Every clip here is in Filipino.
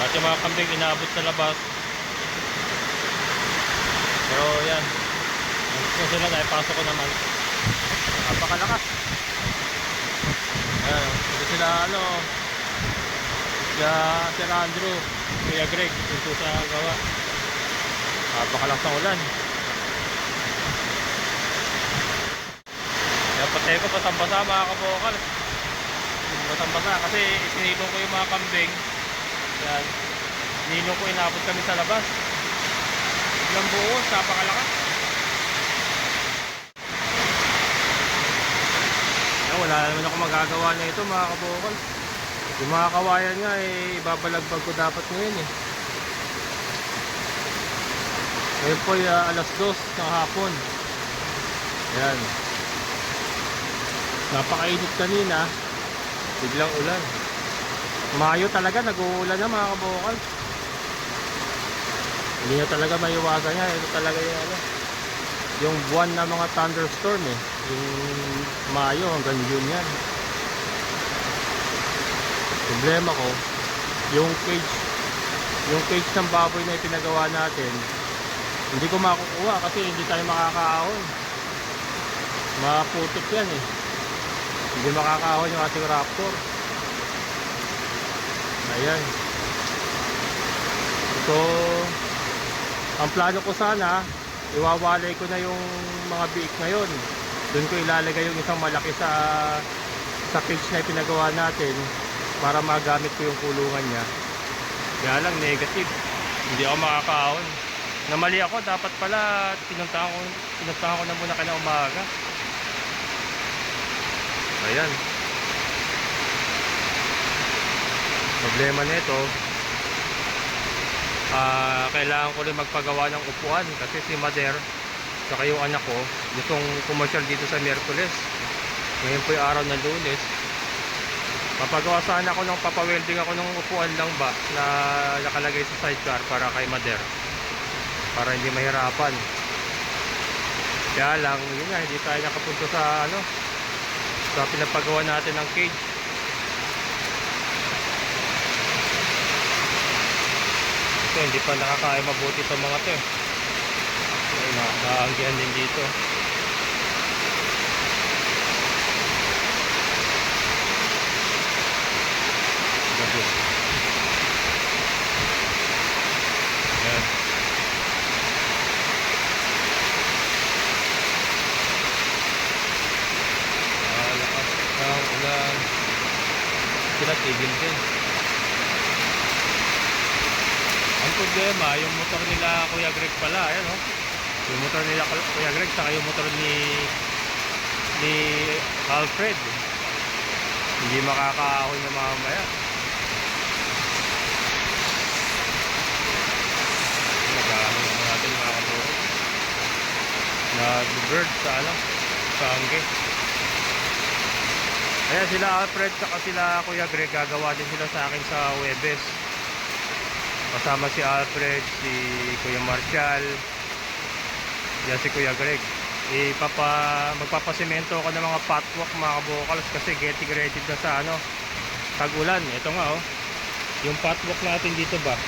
At yung mga kambing inaabot sa labas. Pero yan, kung sila naipasok ko naman, napakalakas. Ayan, hindi sila Sir Andrew, Kuya Greg, dito sa gawa. Napakalakas ng ulan. Kaya patay ko basang-basa mga kabokal. Basang-basa kasi isinilong ko yung mga kambing. Yan, sinilong ko, inabot kami sa labas. Biglang buhos, napakalakas. Wala naman ako magagawa na ito mga kabokal. Yung mga kawayan nga ibabalagbag ko dapat ngayon Ngayon po alas 2 ng hapon. Ayan, napakainit kanina, biglang ulan. Mayo talaga, nag-uulan na mga kabokal. Hindi na talaga maiwasan yan. Ito talaga yung buwan na mga thunderstorm yung Mayo hanggang June yan. Problema ko, yung cage ng baboy na ipinagawa natin, hindi ko makukuha kasi hindi tayo makakaahon. Maputik yan hindi makakaahon yung ating raptor. Ayan. So ang plano ko sana, iwawalay ko na yung mga biik ngayon. Doon ko ilalagay yung isang malaki sa cage na ipinagawa natin para magamit ko yung kulungan niya. Kaya lang negative, hindi ako makakaahon. Namali ako, dapat pala pinuntahan ko na muna kanina umaga. Ayan, problema nito, kailangan ko rin magpagawa ng upuan kasi si Mader saka yung anak ko gustong commercial dito sa Miyerkules. Ngayon po yung araw ng Lunes. Papagawa sana ako papawelding ako ng upuan lang ba na nakalagay sa sidecar para kay Mader, para hindi mahirapan. Kaya lang yun nga, hindi tayo nakapunta sa sa pinapagawa natin ng cage. Ito, hindi pa nakakaya mabuti itong mga ito naanggihan din dito. Ayan. Lakas ng ulan. Sila tigil din. Ang problema, yung motor nila Kuya Greg pala, ayan yung motor nila Kuya Greg saka yung motor ni Alfred hindi makakaahon na mamaya. Nag-ahon natin mga kabukal, nag-bird sa angge. Ayan, sila Alfred saka sila Kuya Greg gagawa din sila sa akin sa Webes. Kasama si Alfred, si Kuya Marcial, yan si Kuya Greg. Magpapasemento ako ng mga patwalk mga kabukals kasi getting ready na sa tag-ulan. Ito nga yung patwalk natin dito ba,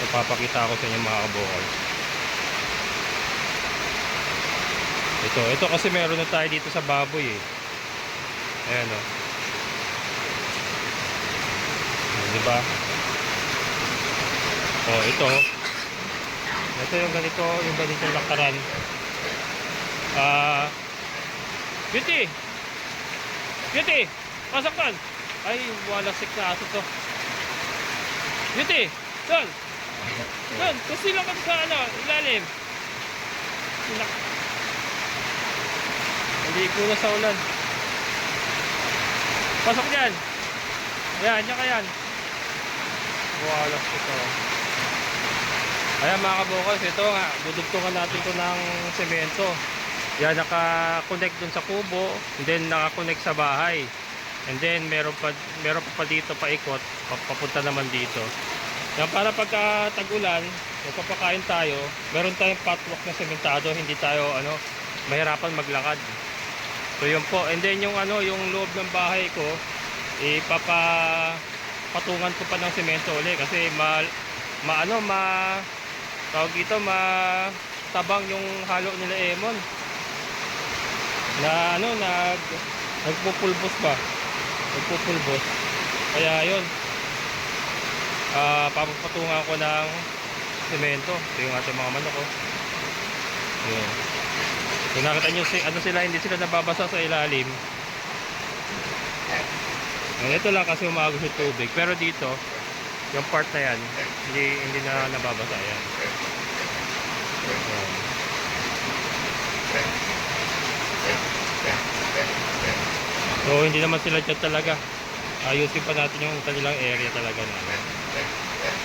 ipapakita ko sa inyo mga kabukals. Ito kasi meron na tayo dito sa baboy ayan diba? Ito yung ganitong lakaran. Beauty, pasok doon. Ay, wala sik na aso to. Beauty, doon, kasi lang kami sa ilalim. Hindi ko na sa ulan. Pasok dyan. Ayan, yan. Wala sik to. Ayan mga kabukals, ito nga, dudugtungan natin to ng semento. Yan, naka-connect dun sa kubo, and then naka-connect sa bahay. And then meron pa dito paikot, papunta naman dito. Yan, para pagka tag-ulan, magpapakain tayo, meron tayong patwalk na sementado, hindi tayo mahirapan maglakad. So yun po, and then yung loob ng bahay ko, patungan ko pa ng semento ulit kasi tawag dito, tabang yung halo nila Emon na nagpupulbos ba, nagpupulbos. Kaya yun, papatungan ko ng semento. Ito yung ating mga manok, oh. Yun. Kung nakita nyo hindi sila nababasa sa ilalim. Ito lang kasi umagos yung tubig, pero dito yung part na yan hindi na nababasa yan. Ayan. So hindi naman sila dyan talaga. Ayusin pa natin yung kanilang area talaga namin.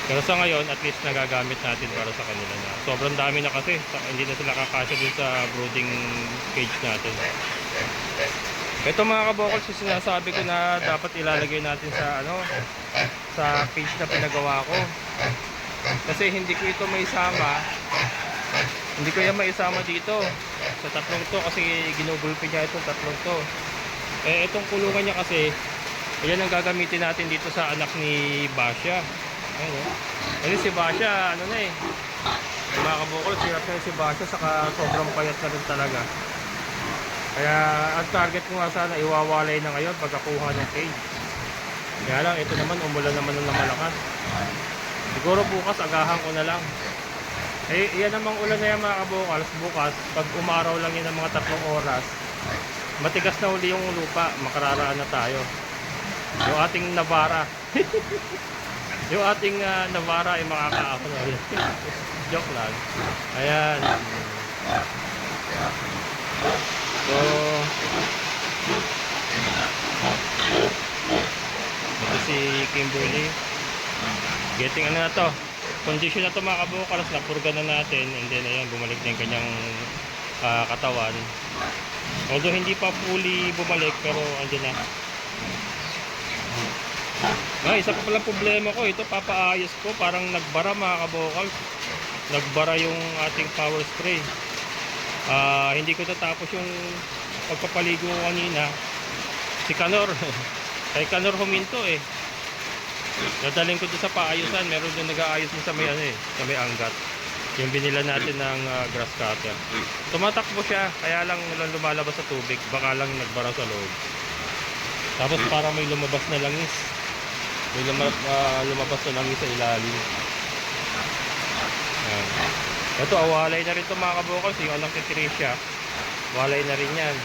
Pero sa ngayon at least nagagamit natin para sa kanila na sobrang dami na kasi hindi na sila kakasya dun sa brooding cage natin. Ito mga kabokals, yung sinasabi ko na dapat ilalagay natin sa sa cage na pinagawa ko. Kasi hindi ko ito maisama. Hindi ko yan maisama dito sa tatlong to kasi ginugulpi niya itong tatlong to. Itong kulungan niya kasi ayan ang gagamitin natin dito sa anak ni Basya. Ayun, kasi si Basya mga kabukol, sirap na si Basya, saka sobrang payat na rin talaga. Kaya ang target ko nga sana iwawalay na ngayon pagkakuha ng cage. Kaya lang ito naman umulan naman ng malakas. Siguro bukas agahan ko na lang. Yan namang ulan na yan mga kabukals. Bukas pag umaraw lang yun ng mga 3 oras, matigas na uli yung lupa, makararaan na tayo. Yung ating Navara yung ating Navara ay makakaako na ulit. Joke lang. Ayan. So ito si Kimberly getting na to, condition na to mga kabukals, napurga na natin, and then ayan, bumalik na yung kanyang katawan. Although hindi pa fully bumalik, pero andyan na. Isa pa palang problema ko, ito papaayos ko, parang nagbara mga kabokals. Nagbara yung ating power spray. Hindi ko natapos yung pagpapaligo ko kanina. Si Kanor kay Kanor huminto Dadaling ko doon sa paayusan, meron doon nag-aayos din sa may sa may anggat. Yung binila natin ng grass cutter. Tumatakbo siya, kaya lang lumalabas sa tubig, baka lang nagbara sa loob. Tapos para may lumabas na langis. May lumabas na langis sa ilalim. Ayan. Ito, walay na rin ito mga kabukals. Yung anak ni Tricia, walay na rin yan.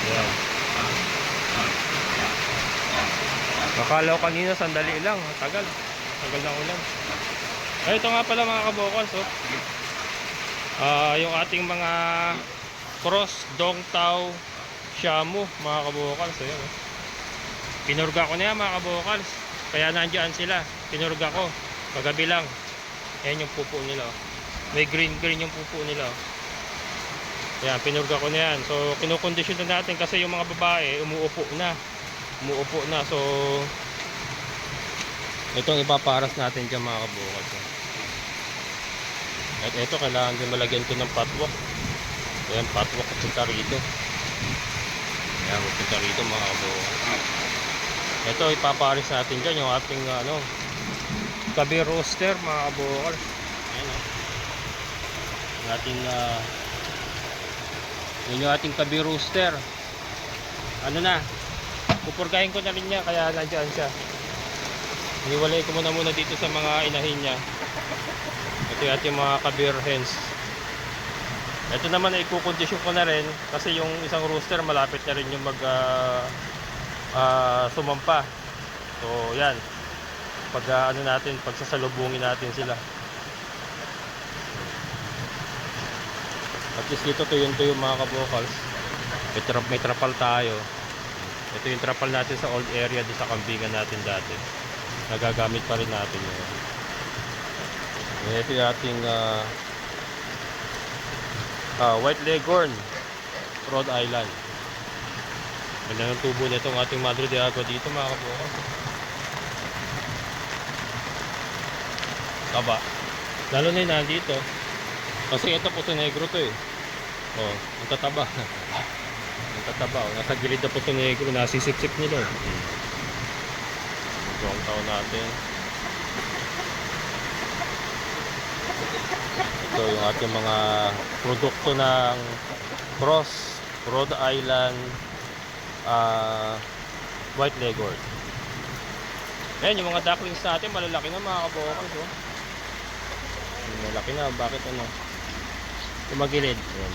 Ayan. Akala ko kanina sandali lang, tagal ng ulan. Ito nga pala mga kabukals, yung ating mga cross Dongtao Shamu mga kabukals. Ayan, pinurga ko na yan mga kabukals, kaya nandiyan sila. Pinurga ko kagabi lang. Ayan yung pupo nila, may green yung pupo nila. Ayan, pinurga ko na yan. So kinukondisyon na natin kasi yung mga babae umuupo na. So itong ipaparas natin dyan mga kabukals. At ito, kailangan din malagyan ko ng patwalk. Ayan, patwalk at punta rito. Ayan, punta rito mga kabukals. Ito, ipaparis natin dyan yung ating Kabir rooster mga kabukals. Ayan, yun yung ating Kabir rooster. Pupurgahin ko na rin niya, kaya nandiyan siya. Iniwalay ko muna dito sa mga inahin niya. Ito yung ating mga Kabir hens. Ito naman ay ikukondisyon ko na rin kasi yung isang rooster malapit na rin yung sumampa. So yan, pag sasalubungin natin sila. At least dito tuyo mga kabukals. May trapal tayo. Ito yung trapal natin sa old area doon sa kambingan natin dati. Nagagamit pa rin natin yun. Ito yung ating White Leghorn, Rhode Island. Ganda ng tubo nito ang ating Madre de Agua dito mga kabukals. Taba. Lalo na yun nandito. Kasi ito puso negro to ang tataba. Ang tataba, oh. Nasa gilid na po ito negro, nasisip-sip nila. Ito ang tao natin. Ito yung ating mga produkto ng Cross Rhode Island White Leghorn. Ayan, yung mga ducklings natin malalaki na mga kabokals, oh. Malalaki na, bakit ano? Tumagilid. Ayan.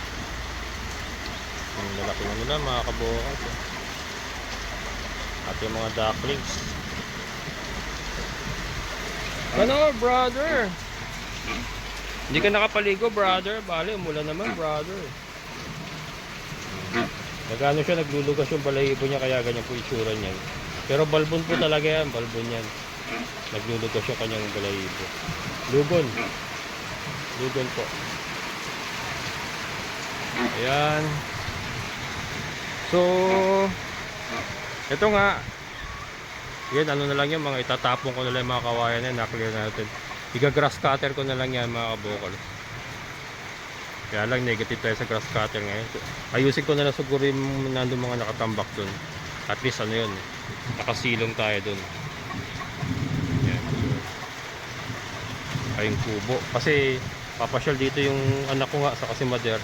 Malalaki na nila mga kabokals, oh. At yung mga ducklings. Ano, brother? Hindi ka nakapaligo, brother. Bale, umulan naman, brother. Nagano siya, naglulugas yung balahibo niya, kaya ganyan po itsura niyan. Pero balbon po talaga yan, balbon yan. Naglulugas yung kanyang balahibo. Lugon. Lugon po. Ayan. So, ito nga. Yan, ano na lang yung mga itatapon ko na lang yung mga kawayan yan, naklear natin. Iga-grass cutter ko na lang yan mga kabokal. Kaya lang negative tayo sa grass cutter ngayon. Ayusin ko na lang siguro yung nandun mga nakatambak dun. At least ano yun, nakasilong tayo dun. Yan. Ayong kubo. Kasi papasyal dito yung anak ko nga sa Kasimader.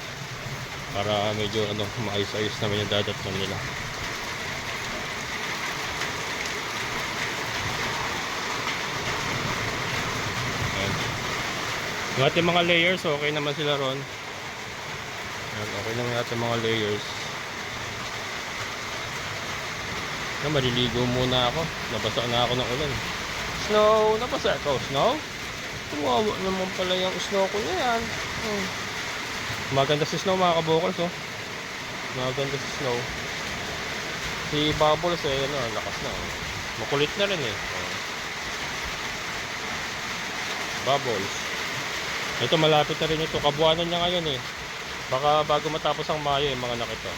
Para medyo ano, maayos-ayos naman yung dadatnan nila. Yan. Yung ating mga layers, okay naman sila ron. Yan, okay naman natin mga layers. Na, maliligo muna ako. Nabasa na ako ng ulan. Snow! Nabasa ito, snow? Tumawa naman pala yung snow ko na yan. Maganda si snow mga kabokals, oh. Maganda si snow. Si Bubbles eh, ano, lakas na, oh. Makulit na rin eh, oh. Bubbles. Ito malapit na rin ito. Kabuanan niya ngayon eh. Baka bago matapos ang Mayo yung mga anak ito.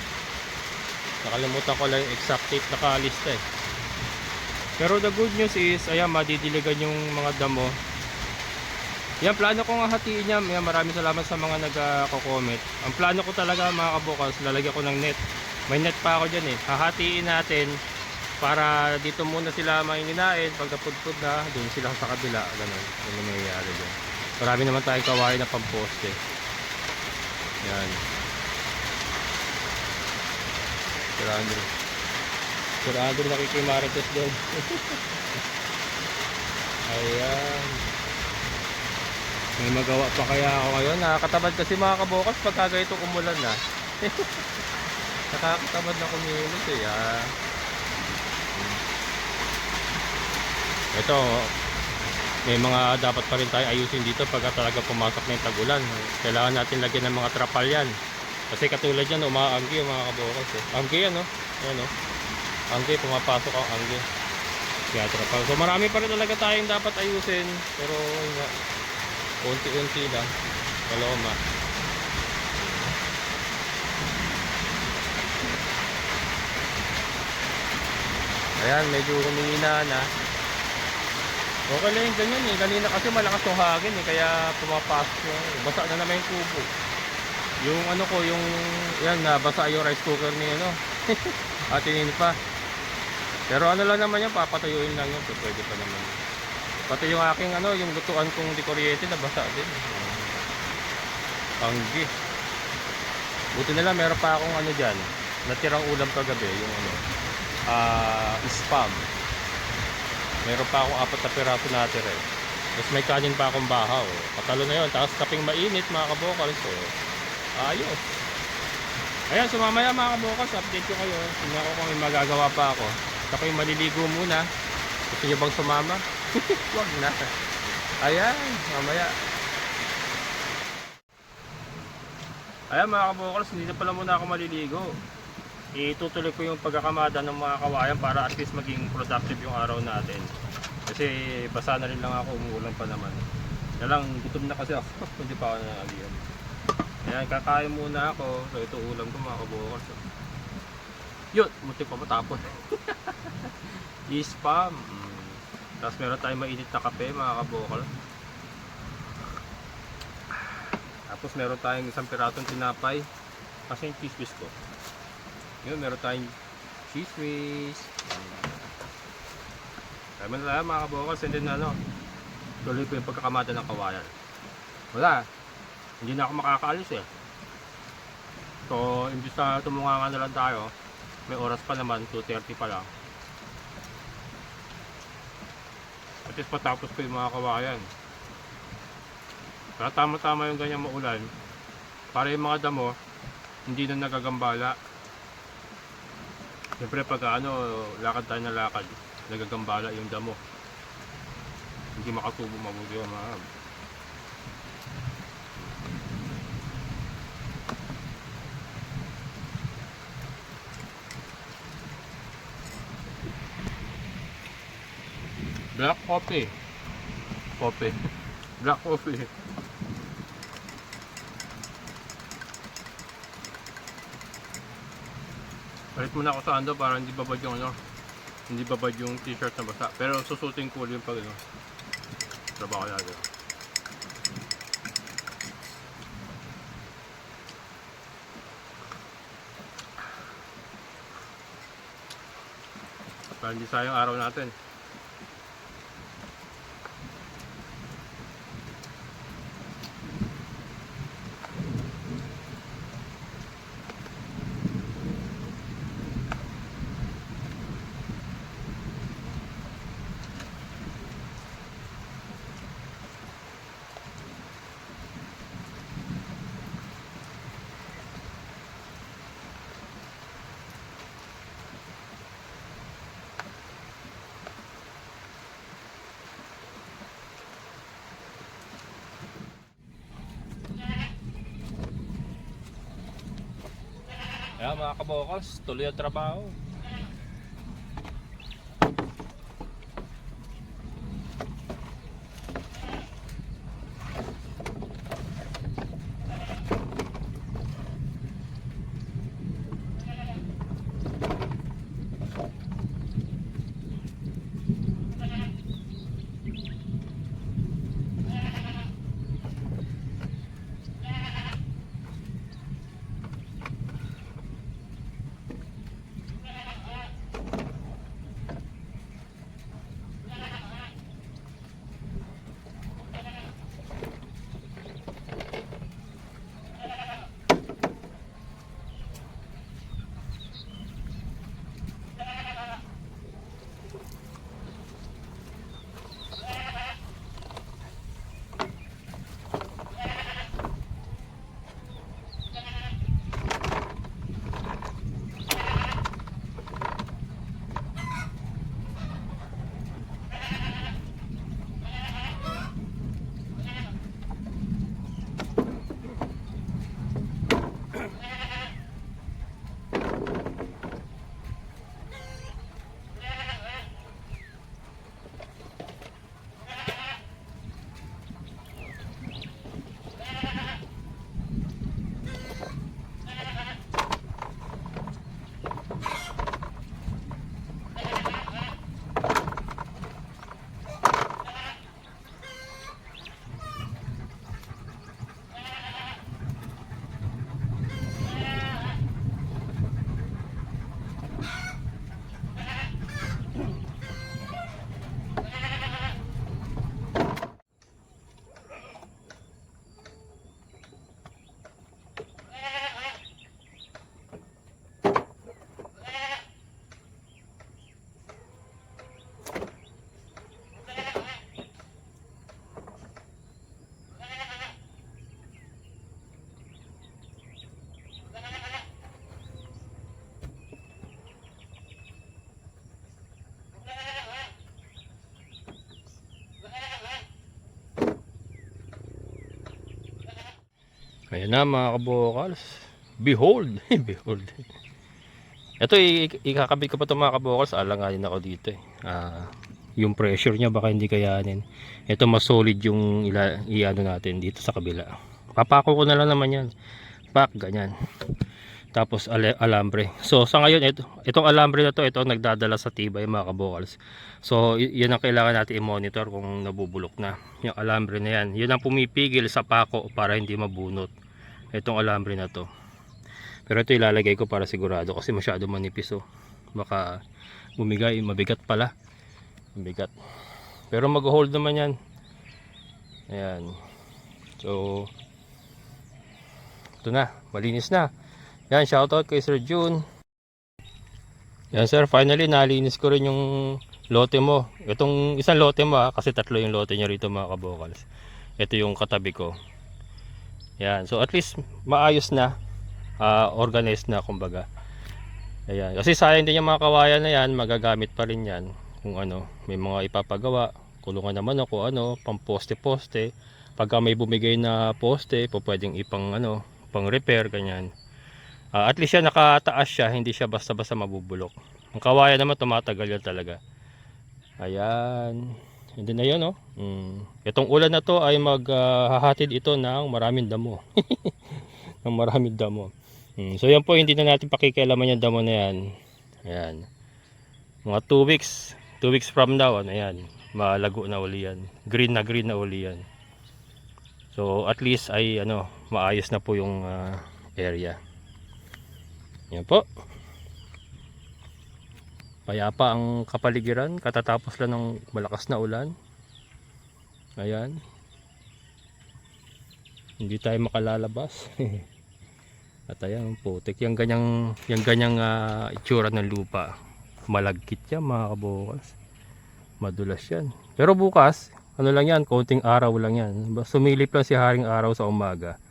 Nakalimutan ko lang yung exact date nakalista eh. Pero the good news is, ayan, madidiligan yung mga damo. Yan, plano ko nga hatiin niya. Ayan, maraming salamat sa mga nagko-comment. Ang plano ko talaga mga kabokals, lalagyan ko ng net. May net pa ako dyan eh. Hahatiin natin para dito muna sila manginginain. Pag napudpud na, doon sila sa kabila. Ganun, ano mangyayari dyan. Marami naman tayong kawain na pamposte. Yan. Sir Andrew nakikimarites doon. Ayan. May magawa pa kaya ako ngayon. Nakakatamad kasi mga kabokas pagka ganito umulan na. Nakakatamad na kumilos eh. Ito, may mga dapat pa rin tayo ayusin dito pagka talaga pumasok na yung tag-ulan. Kailangan natin lagyan ng mga trapal yan. Kasi katulad yan, umaanggi yung mga kabokas eh. Anggi yan, no? Ayan, no? Anggi, pumapasok ang anggi. Kaya trapal. So marami pa rin talaga tayong dapat ayusin. Pero nga, unti-unti lang. Paloma. Ayan, medyo humihina na. Okay lang yung ganyan eh. Kanina kasi malakas yung hagin eh. Kaya pumapasok yung basa na naman yung kubo. Yung ano ko, yung yan, nabasa yung rice cooker ni ano. Atinin pa. Pero ano lang naman yan, papatuyuin lang yun. So, pwede pa naman. Pati yung aking ano, yung lutuan kong di kuryente, nabasa din. Anggi. Buti na lang, meron pa akong ano dyan. Natirang ulam kagabi, yung ano, spam. Meron pa akong 4 na piraso natira eh. Tapos may kanin pa akong bahaw. Patalo na yun. Tapos kaping mainit mga kabokals. So, ayos. Ayan, so mamaya mga kabokals, update ko kayo. Tingnan ko kung may magagawa pa ako. Gusto ko yung maliligo muna. Gusto nyo bang sumama? Huwag na. Ayan, mamaya. Ayan mga kabokals, hindi na pala muna ako maliligo. Itutuloy ko yung pagkakamada ng mga kawayan para at least maging productive yung araw natin. Kasi basa na rin lang ako, umuulan pa naman. Kaya lang, gutom na kasi ako. Hindi pa ako nalagyan. Ayan, kakain muna ako. So ito ulam ko mga kabokals. Yun, muntik pa matapon. Spam. Tapos meron tayong mainit na kape mga kabokals. Tapos meron tayong isang piratong tinapay. Kasi yung cheese ko. Yun, meron tayong cheese whiz. Kaya na lang mga kabokals, and then tuloy ko yung pagkakamata ng kawayan. Wala, hindi na ako makakaalis eh. So, imbis na tumunga na lang tayo, may oras pa naman, 2:30 pa lang. At least patapos ko yung mga kawayan. Para tama-tama yung ganyan maulan, para yung mga damo, hindi na nagagambala. Siyempre pag lakad tayo na lakad, nagagambala yung damo. Hindi makatubo mabuti yung mga. Black coffee. Black coffee. Palit muna ako sa para hindi babad yung hindi babad yung t-shirt na basa. Pero susutin ko yung pag trabaho natin. Para hindi sayang araw natin. Ayan mga kabokals, tuloy ang trabaho. Ayan na mga kabokals. Behold! Behold. Ito ikakabit ko pa ito mga kabokals. Alanganin ako dito eh. Yung pressure niya baka hindi kayanin. Ito mas solid yung iano natin dito sa kabila. Papako ko na lang naman yan. Pak, ganyan. Tapos alambre. So sa ngayon itong alambre na to, ito nagdadala sa tibay mga kabokals. So yun ang kailangan natin i-monitor kung nabubulok na. Yung alambre na yan. Yun ang pumipigil sa pako para hindi mabunot. Itong alambre na to. Pero ito ilalagay ko para sigurado kasi masyado manipis oh. Baka bumigay, mabigat pala. Mabigat. Pero mag-hold naman yan. Ayan. So, ito na. Malinis na. Yan, shoutout kay Sir June. Yan sir, finally nalinis ko rin yung lote mo. Itong isang lote mo kasi tatlo yung lote niya rito mga kabokals. Ito yung katabi ko. Yan, so at least maayos na. Organized na kumbaga. Ayan, kasi sayang din yung mga kawayan na yan, magagamit pa rin yan. Kung ano, may mga ipapagawa. Kulungan naman ako, ano, pang poste-poste. Pagka may bumigay na poste, pwedeng ipang ano, pang repair, ganyan. At least siya nakataas siya, hindi siya basta-basta mabubulok. Ang kawayan naman tumatagal yan talaga. Ayan. Hindi na yun, no? Itong ulan na to ay maghahatid ito ng maraming damo. Ng maraming damo. So yan po, hindi na natin pakikialaman yung damo na yan. Ayan. Mga 2 weeks. 2 weeks from now, ano yan. Malago na uli yan. Green na uli yan. So at least ay ano, maayos na po yung area. Yan po. Payapa ang kapaligiran. Katatapos lang ng malakas na ulan. Ayan. Hindi tayo makalalabas. At ayan, putik. Yung ganyang itsura ng lupa. Malagkit yan mga kabukas. Madulas yan. Pero bukas, ano lang yan, konting araw lang yan. Sumilip lang si haring araw sa umaga.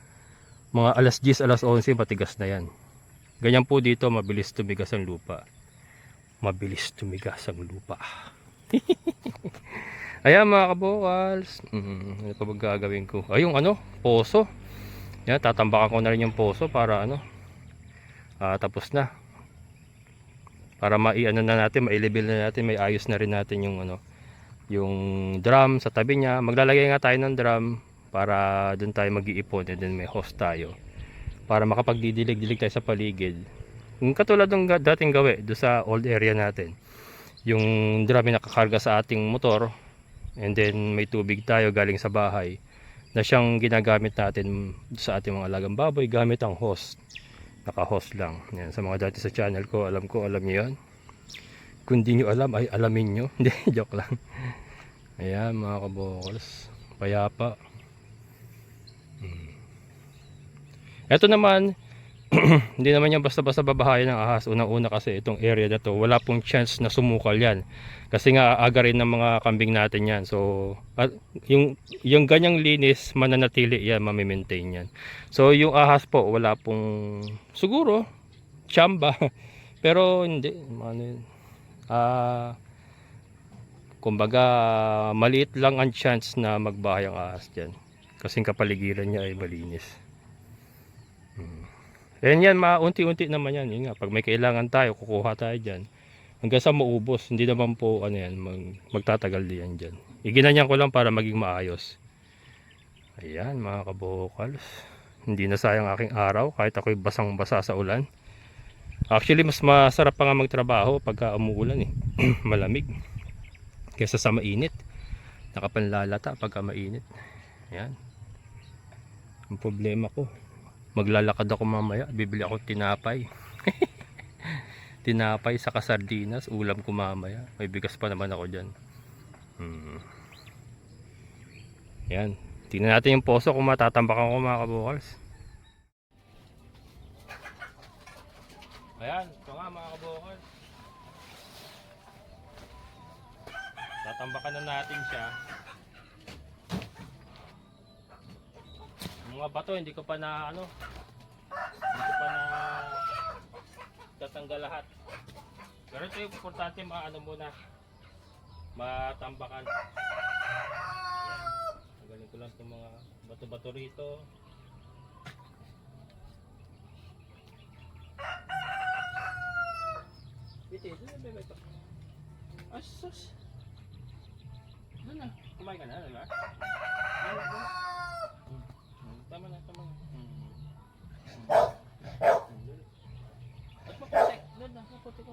Mga alas 10, alas 11, matigas na yan. Ganyan po dito, mabilis tumigas ang lupa. Mabilis tumigas ang lupa. Ayan mga kabukals. Ano pa ba gagawin ko? Ay, yung ano, poso. Yan, tatambakan ko na rin yung poso para ano. Tapos na. Para mai-ano na natin, mai-level na natin, may ayos na rin natin yung ano, yung drum sa tabi niya. Maglalagay nga tayo ng drum para doon tayo mag-iipon, and then may hose tayo. Para makapagdidilig-dilig tayo sa paligid. Yung katulad ng dating gawi do sa old area natin. Yung drum yung nakakarga sa ating motor, and then may tubig tayo galing sa bahay na siyang ginagamit natin sa ating mga alagang baboy gamit ang hose. Naka-hose lang. Yan, sa mga dati sa channel ko, alam niyo yan. Kung di nyo alam, ay alamin nyo. Hindi, joke lang. Ayan mga kabokals, payapa. Ito naman, hindi naman yan basta-basta babahayan ng ahas. Unang-una kasi itong area na to, wala pong chance na sumukal yan. Kasi nga aga rin ng mga kambing natin yan. So, yung ganyang linis, mananatili yan, mamimaintain yan. So, yung ahas po, wala pong, siguro, tsamba. Pero hindi, kumbaga, maliit lang ang chance na magbahay ang ahas dyan. Kasi kapaligiran niya ay malinis. Yan, unti-unti naman yan. Yun nga, pag may kailangan tayo, kukuha tayo dyan. Hanggang sa maubos, hindi naman po ano yan, magtatagal din yan dyan. Iginanyan ko lang para maging maayos. Ayan mga kabokals. Hindi na sayang aking araw kahit ako'y basang-basa sa ulan. Actually, mas masarap pa nga magtrabaho pagka umuulan eh. Malamig. Kaysa sa mainit. Nakapanlalata pagka mainit. Ayan. Ang problema ko, maglalakad ako mamaya, bibili ako tinapay. Tinapay sa sardinas, ulam ko mamaya. May bigas pa naman ako dyan. Yan, tingnan natin yung poso kung matatambakan ko mga kabukals. Ayan, ito nga mga kabukals. Tatambakan na natin siya. Mga bato hindi ko pa na ano, hindi ko pa na tatanggal lahat. Pero ito yung importante, maano muna, matambakan. Tanggalin ko lang itong mga bato-bato rito. Ito. Asus. Doon na, kumain ka na, diba? Tama na. At maputik. Doon na, maputik.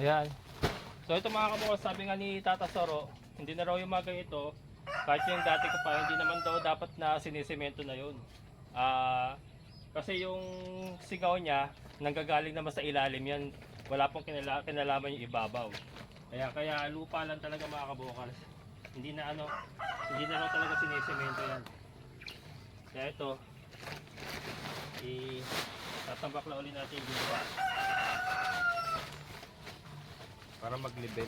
Ayan. So ito mga kabukals, sabi nga ni Tata Soro, hindi na raw yung mga ganito. Kahit yung dati ko pa, hindi naman daw dapat na sinisemento na yun. Kasi yung sigaw niya, nanggagaling naman sa ilalim yan. Wala pong kinalaman yung ibabaw. Kaya lupa lang talaga mga kabukals. Hindi na hindi na raw talaga sinisemento yan. Kaya ito, tatambak na ulit natin yung lupa. Para mag-level.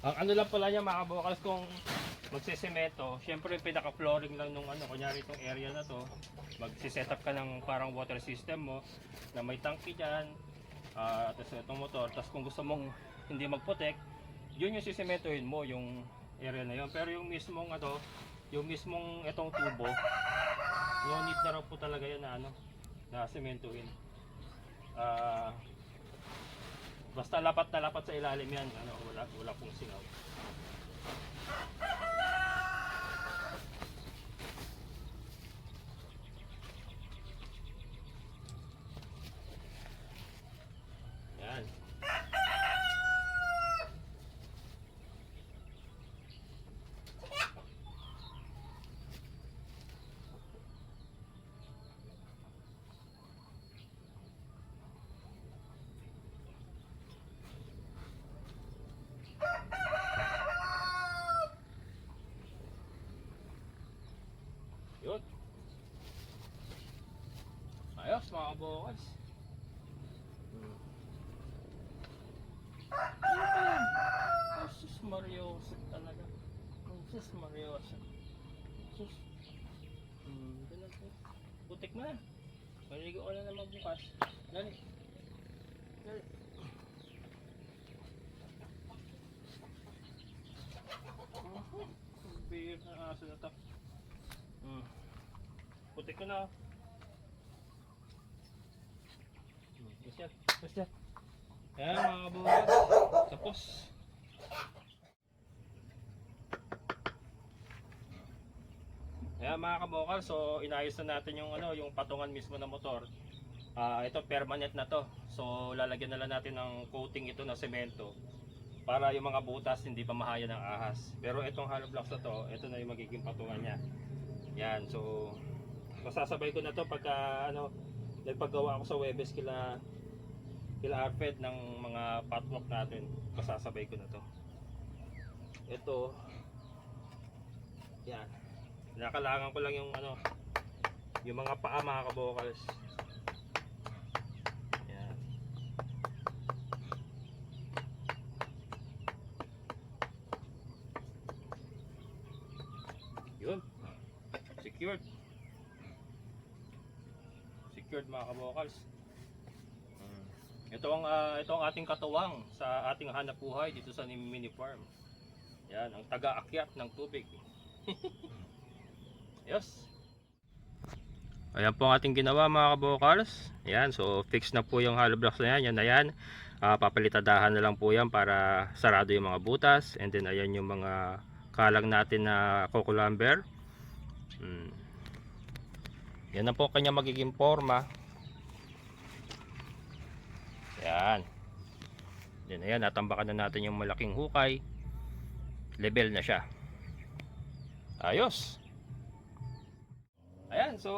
Ang ano lang pala niya mga kabukals, kung magsisemento, syempre yung pinaka-flooring lang nung kunyari itong area na to, magsiset up ka ng parang water system mo na may tangke dyan, tapos itong motor, tapos kung gusto mong hindi mag-protect, yun yung sisementohin mo, yung area na yun. Pero yung mismong yung mismong itong tubo, no need na raw po talaga yan na sementohin. Basta lapat na lapat sa ilalim yan, wala pong singaw. Yan. Yun. Ayos mga kabukals. Jesus Mariosa talaga. Jesus Mariosa. Jesus. Ganun po. Putik mo na. Maligo ko na naman bukas. Dali. Dali. Bihir na aso na to. Putik ko na. Basta. Basta. Ayan mga kabukals. Tapos. Ayan mga kabukals, so inayos na natin yung yung patungan mismo ng motor. Ito permanent na to. So lalagyan na lang natin ng coating ito na semento para yung mga butas hindi pa mahaya ng ahas. Pero itong hollow blocks na to, ito na yung magiging patungan niya. Yan, so masasabay ko na to pagka nagpagawa ako sa Webes kila Arfed ng mga patwalk natin. Masasabay ko na to. Ito. Yan. Nakalangan ko lang yung yung mga paa mga kabukals. Yan. Yun. Secured. Secured mga kabukals. Ito ang ating katuwang sa ating hanap buhay dito sa mini farm. Yan, ang taga-akyat ng tubig. Yes. Ayan po ang ating ginawa mga kabukals. Ayan, so fix na po yung hollow blocks na yan. Yan na yan. Papalitadahan na lang po yan para sarado yung mga butas. And then ayan yung mga kalang natin na coco lumber. Yan na po kanya magiging forma. Ayan. Then ayan, natambakan na natin yung malaking hukay. Level na siya. Ayos. Ayan, so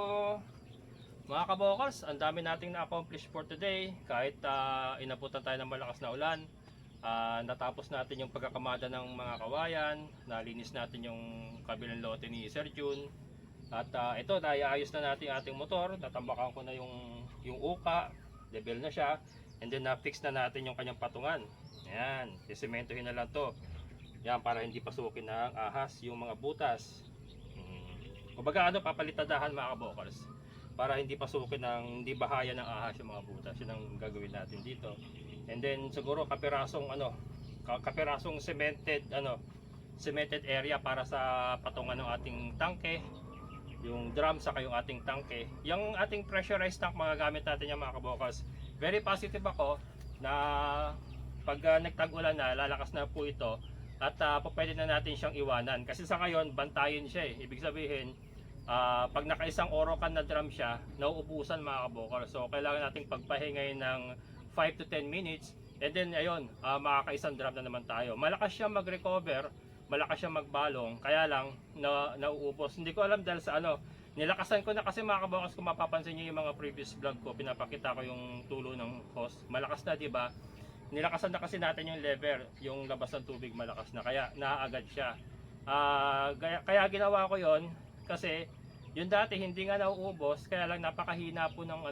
mga kabukals, ang dami nating na-accomplish for today. Kahit inabutan tayo ng malakas na ulan, natapos natin yung pagkakamada ng mga kawayan, nalinis natin yung kabilang lote ni Sir Jun. At ito, naiayos na natin ating motor. Natambakan ko na yung uka, level na siya. And then na-fix na natin yung kanyang patungan. Ayan, sisementohin na lang to. Yan, para hindi pasukin ng ahas yung mga butas. Kumbaga papalitadahan mga kabukals. Para hindi pasukin ng, hindi bahaya ng ahas yung mga butas. Yun ang gagawin natin dito. And then siguro kapirasong cemented area para sa patungan ng ating tangke. Yung drum saka yung ating tangke. Yung ating pressurized tank magagamit natin yung mga kabukals. Very positive ako na pag nagtag-ulan na, lalakas na po ito, at pwede na natin siyang iwanan. Kasi sa ngayon, bantayin siya eh. Ibig sabihin, pag nakaisang orokan na drum siya, nauubusan mga kabokal. So kailangan nating pagpahingayin ng 5 to 10 minutes. And then ayun, makakaisang drum na naman tayo. Malakas siya mag-recover, malakas siya magbalong, kaya lang nauubos. Hindi ko alam dahil sa ano, nilakasan ko na kasi mga kabokas, kung mapapansin niyo yung mga previous vlog ko, pinapakita ko yung tulo ng hose. Malakas na, 'di ba? Nilakasan na kasi natin yung lever, yung labas ng tubig malakas na, kaya naaagad siya. Kaya ginawa ko yon kasi yung dati hindi nga nauubos, kaya lang napakahina po ng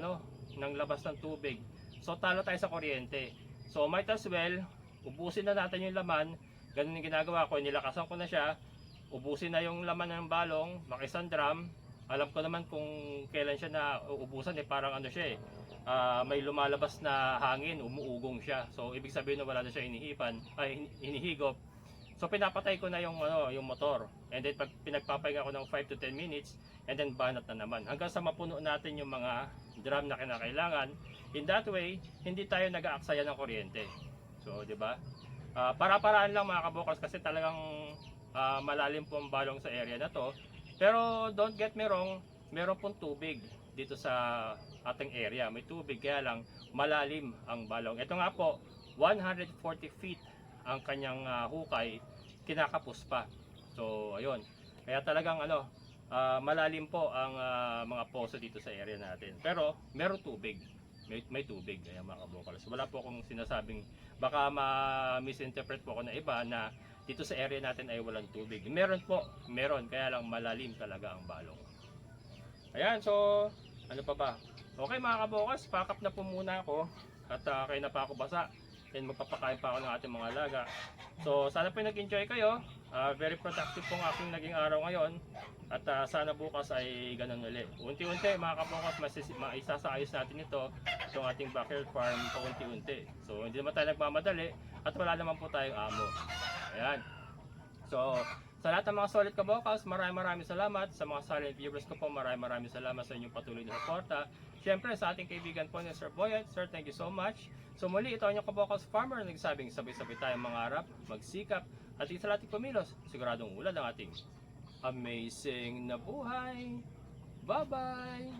ng labas ng tubig. So talo tayo sa kuryente. So might as well ubusin na natin yung laman. Ganun yung ginagawa ko, nilakasan ko na siya. Ubusin na yung laman ng balong, makisang drum. Alam ko naman kung kailan siya na ubusan, parang siya may lumalabas na hangin, umuugong siya. So ibig sabihin na wala na siya hinihigop. So pinapatay ko na yung yung motor. And then pag pinagpapahinga ko ng 5 to 10 minutes, and then banat na naman hanggang sa mapuno natin yung mga drum na kinakailangan. In that way, hindi tayo nag-aaksaya ng kuryente. So, 'di ba? Para-paraan lang mga kabokals, kasi talagang malalim po ang balong sa area na to. Pero don't get me wrong, meron pong tubig dito sa ating area. May tubig, kaya lang malalim ang balong. Ito nga po, 140 feet ang kanyang hukay, kinakapos pa. So ayun, kaya talagang malalim po ang mga poso dito sa area natin. Pero meron tubig, may tubig, kaya mga kabokals. Wala po akong sinasabing, baka ma-misinterpret po ako na iba na dito sa area natin ay walang tubig. Meron po, meron, kaya lang malalim talaga ang balong. Ayan, so ano pa ba? Okay mga kabokals, pack up na po muna ako at kayo na pa ako basa. And magpapakain pa ako ng ating mga alaga. So sana po nag-enjoy kayo. Very productive pong aking naging araw ngayon. At sana bukas ay ganun ulit. Unti-unti mga kabokals, maisasayos natin ito, itong ating backyard farm pa unti-unti. So hindi naman tayo nagmamadali at wala naman po tayong amo. Ayan. So sa lahat ng mga solid kabokals, maraming salamat. Sa mga silent viewers ko po, maraming salamat sa inyong patuloy na suporta. Siyempre sa ating kaibigan po ni Sir Boyet. Sir, thank you so much. So muli, ito ang inyong kabokals farmer na nagsabing sabay-sabay tayong mangarap, magsikap, at isa natin kumilos. Siguradong ulad ang ating amazing na buhay. Bye-bye!